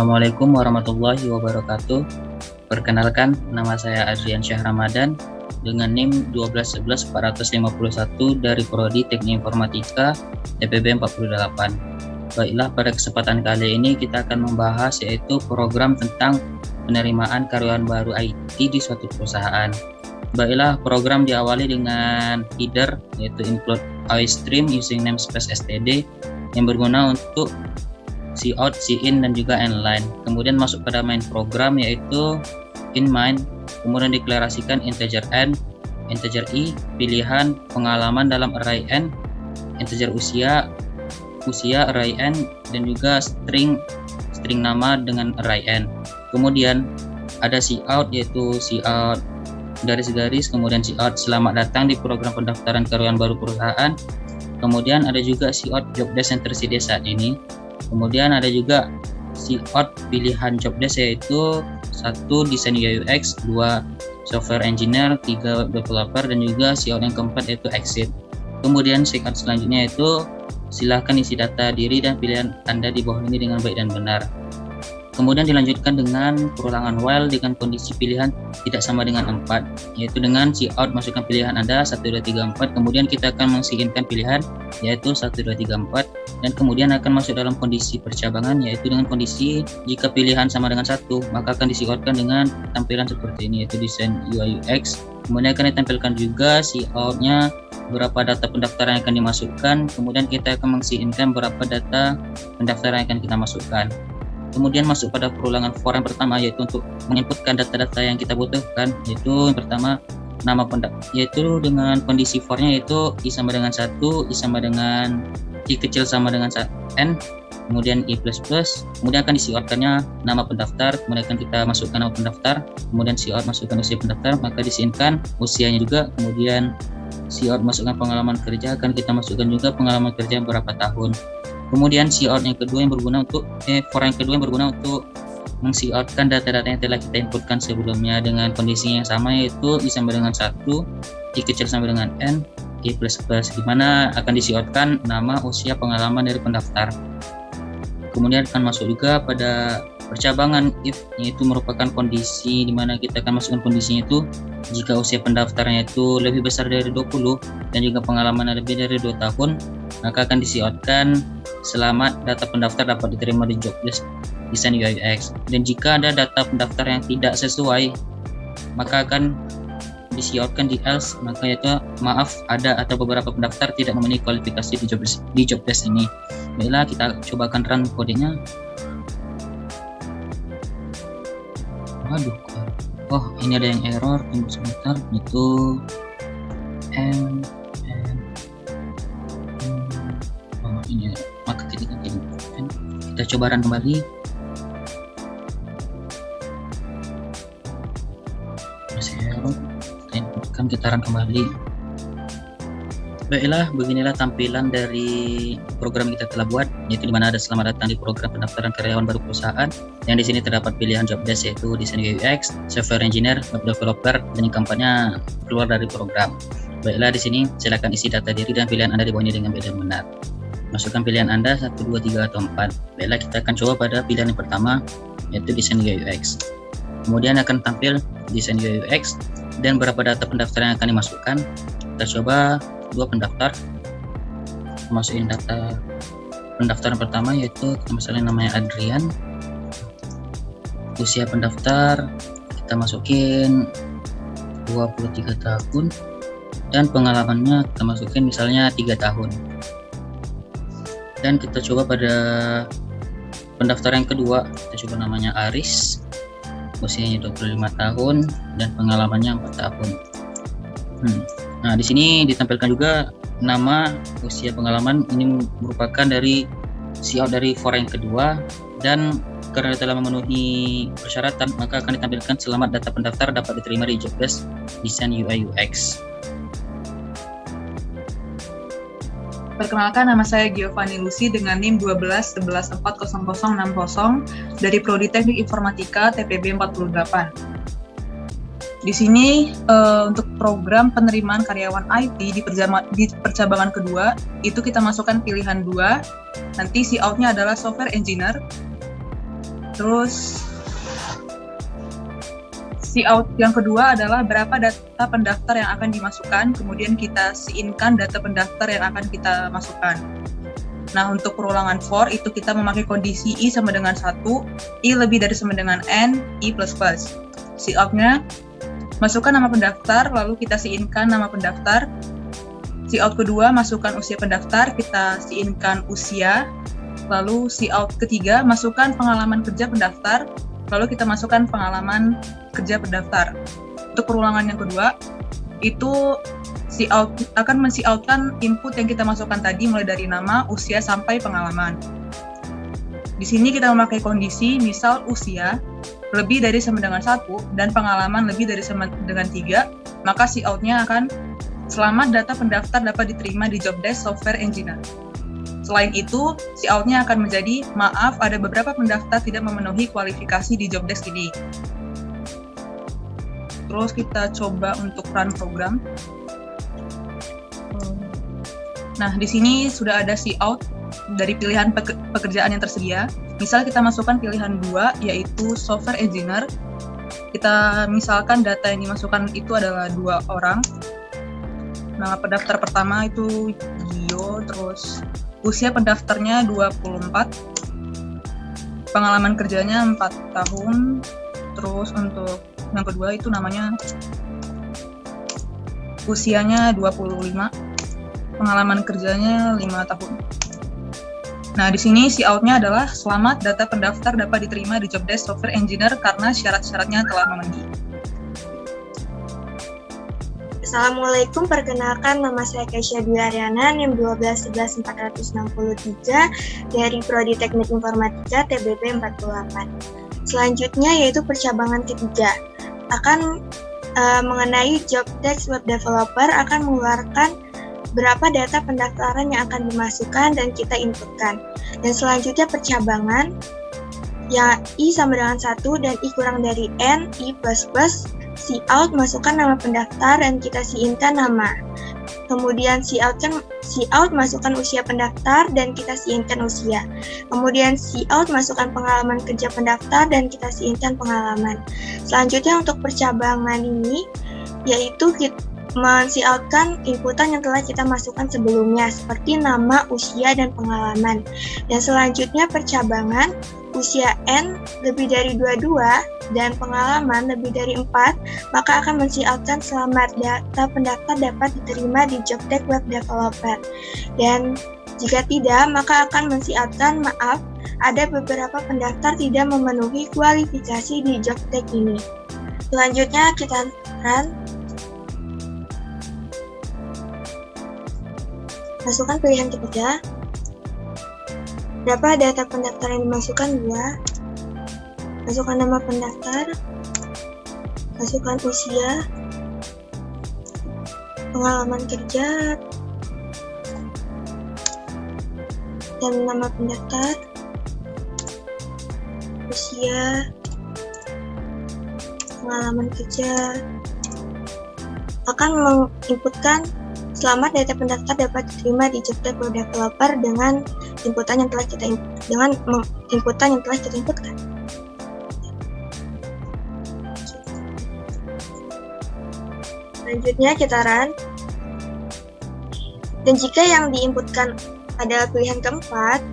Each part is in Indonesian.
Assalamualaikum warahmatullahi wabarakatuh. Perkenalkan, nama saya Adrian Syah Ramadan dengan NIM 1211451 dari Prodi Teknik Informatika TPB 48. Baiklah, pada kesempatan kali ini kita akan membahas yaitu program tentang penerimaan karyawan baru IT di suatu perusahaan. Baiklah, program diawali dengan header yaitu include iStream using namespace std yang berguna untuk cout, in dan juga inline. Kemudian masuk pada main program yaitu in main, kemudian deklarasikan integer n, integer i, pilihan pengalaman dalam array n, integer usia array n, dan juga string nama dengan array n. Kemudian ada cout yaitu cout garis-garis, kemudian cout selamat datang di program pendaftaran karyawan baru perusahaan. Kemudian ada juga cout job desk yang tersedia saat ini. Kemudian ada juga cout pilihan job desk yaitu 1 desain UI UX, 2 software engineer, 3 web developer, dan juga cout yang keempat yaitu exit. Kemudian cout selanjutnya yaitu silahkan isi data diri dan pilihan Anda di bawah ini dengan baik dan benar. Kemudian dilanjutkan dengan perulangan while dengan kondisi pilihan tidak sama dengan 4, yaitu dengan cout masukkan pilihan Anda 1, 2, 3, 4, kemudian kita akan menginkan pilihan yaitu 1, 2, 3, 4, dan kemudian akan masuk dalam kondisi percabangan yaitu dengan kondisi jika pilihan sama dengan 1 maka akan dicoutkan dengan tampilan seperti ini yaitu desain UI UX. Kemudian akan ditampilkan juga coutnya berapa data pendaftaran yang akan dimasukkan, kemudian kita akan menginkan berapa data pendaftaran yang akan kita masukkan. Kemudian masuk pada perulangan for yang pertama yaitu untuk menginputkan data-data yang kita butuhkan, yaitu yang pertama nama yaitu dengan kondisi for-nya yaitu i sama dengan 1, i sama dengan i kecil sama dengan n, kemudian i++, kemudian akan dicoutkannya nama pendaftar, kemudian akan kita masukkan nama pendaftar, kemudian cout masukkan usia pendaftar, maka disinkan usianya juga, kemudian cout masukkan pengalaman kerja, akan kita masukkan juga pengalaman kerja berapa tahun. Kemudian cout yang kedua yang berguna untuk for yang kedua yang berguna untuk meng-coutkan data-data yang telah kita inputkan sebelumnya dengan kondisi yang sama yaitu i sama dengan 1, i kecil sama dengan n, i++, di mana akan dicoutkan nama, usia, pengalaman dari pendaftar. Kemudian akan masuk juga pada percabangan if, yaitu merupakan kondisi di mana kita akan masukkan kondisinya itu jika usia pendaftarnya itu lebih besar dari 20 dan juga pengalaman lebih dari 2 tahun, maka akan dicoutkan selamat data pendaftar dapat diterima di job desk desain UI UX. Dan jika ada data pendaftar yang tidak sesuai maka akan dicoutkan di else, maka yaitu maaf ada atau beberapa pendaftar tidak memenuhi kualifikasi di job desk ini. Baiklah, kita cobakan run kodenya. Waduh, oh ini ada yang error, tunggu sebentar, itu oh ini maka kita coba run kembali. Masih error, kita inputkan, kita run kembali. Baiklah, beginilah tampilan dari program kita telah buat, yaitu di mana ada selamat datang di program pendaftaran karyawan baru perusahaan. Yang di sini terdapat pilihan job desk yaitu desain UI UX, software engineer, web developer, dan yang keempatnya keluar dari program. Baiklah, di sini silakan isi data diri dan pilihan Anda di bawah ini dengan baik dan benar. Masukkan pilihan Anda 1, 2, 3 atau 4. Baiklah, kita akan coba pada pilihan yang pertama yaitu desain UI UX. Kemudian akan tampil desain UI UX dan berapa data pendaftaran yang akan dimasukkan. Kita coba 2 pendaftar, masukin data pendaftaran pertama yaitu misalnya namanya Adrian, usia pendaftar kita masukin 23 tahun dan pengalamannya kita masukin misalnya 3 tahun. Dan kita coba pada pendaftaran yang kedua, kita coba namanya Aris, usianya 25 tahun dan pengalamannya 4 tahun. Nah, di sini ditampilkan juga nama, usia, pengalaman. Ini merupakan dari cout dari for yang kedua, dan karena telah memenuhi persyaratan maka akan ditampilkan selamat data pendaftar dapat diterima di job desk desain UI UX. Perkenalkan, nama saya Giovanni Lucy dengan NIM 121140060 dari Prodi Teknik Informatika TPB 48. Di sini untuk program penerimaan karyawan IT di percabangan kedua itu kita masukkan pilihan 2. Nanti cout-nya adalah software engineer. Terus cout yang kedua adalah berapa data pendaftar yang akan dimasukkan, kemudian kita in-kan data pendaftar yang akan kita masukkan. Nah, untuk perulangan for itu kita memakai kondisi I sama dengan 1, I lebih dari sama dengan N, I plus plus. Cout-nya, masukkan nama pendaftar, lalu kita in-kan nama pendaftar. Cout kedua, masukkan usia pendaftar, kita in-kan usia. Lalu cout ketiga, masukkan pengalaman kerja pendaftar, lalu kita masukkan pengalaman kerja pendaftar. Untuk perulangan yang kedua, itu cout akan men-coutkan input yang kita masukkan tadi mulai dari nama, usia, sampai pengalaman. Di sini kita memakai kondisi, misal usia lebih dari sama dengan 1 dan pengalaman lebih dari sama dengan 3, maka cout-nya akan selamat data pendaftar dapat diterima di Jobdesk Software Engineer. Selain itu, cout-nya akan menjadi, maaf, ada beberapa pendaftar tidak memenuhi kualifikasi di Jobdesk ini. Terus kita coba untuk run program. Nah, di sini sudah ada cout dari pilihan pekerjaan yang tersedia. Misal kita masukkan pilihan 2, yaitu Software Engineer. Kita misalkan data yang dimasukkan itu adalah 2 orang. Nama pendaftar pertama itu Gio, terus usia pendaftarnya 24, pengalaman kerjanya 4 tahun, terus untuk yang kedua itu namanya usianya 25, pengalaman kerjanya 5 tahun. Nah, di sini cout-nya adalah selamat data pendaftar dapat diterima di Jobdesk Software Engineer karena syarat-syaratnya telah memenuhi. Assalamualaikum, perkenalkan nama saya Keisha Dwi Aryana, NIM 1211463 dari Prodi Teknik Informatika TBB 48. Selanjutnya yaitu percabangan ketiga. Akan mengenai Jobdesk Web Developer akan mengeluarkan berapa data pendaftaran yang akan dimasukkan dan kita inputkan. Dan selanjutnya percabangan, ya I sama dengan 1 dan I kurang dari N, I plus plus. Cout masukkan nama pendaftar dan kita in-kan nama. Kemudian cout masukkan usia pendaftar dan kita in-kan usia. Kemudian cout masukkan pengalaman kerja pendaftar dan kita in-kan pengalaman. Selanjutnya untuk percabangan ini yaitu kita men-coutkan inputan yang telah kita masukkan sebelumnya seperti nama, usia, dan pengalaman. Dan selanjutnya percabangan usia N lebih dari 22 dan pengalaman lebih dari 4, maka akan men-coutkan selamat data pendaftar dapat diterima di Jobdesk Web Developer. Dan jika tidak, maka akan men-coutkan maaf, ada beberapa pendaftar tidak memenuhi kualifikasi di Jobdesk ini. Selanjutnya kita run. Masukkan pilihan ketiga. Berapa data pendaftar yang dimasukkan? 2. Masukkan nama pendaftar. Masukkan usia. Pengalaman kerja. Dan nama pendaftar. Usia. Pengalaman kerja. Akan menginputkan selamat data pendaftar dapat diterima di Jobdesk Web Developer dengan inputan yang telah kita inputkan. Selanjutnya kita run. Dan jika yang diinputkan adalah pilihan keempat,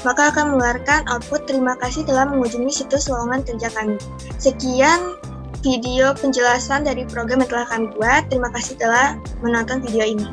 maka akan mengeluarkan output terima kasih telah mengunjungi situs lowongan kerja kami. Sekian video penjelasan dari program yang telah kami buat. Terima kasih telah menonton video ini.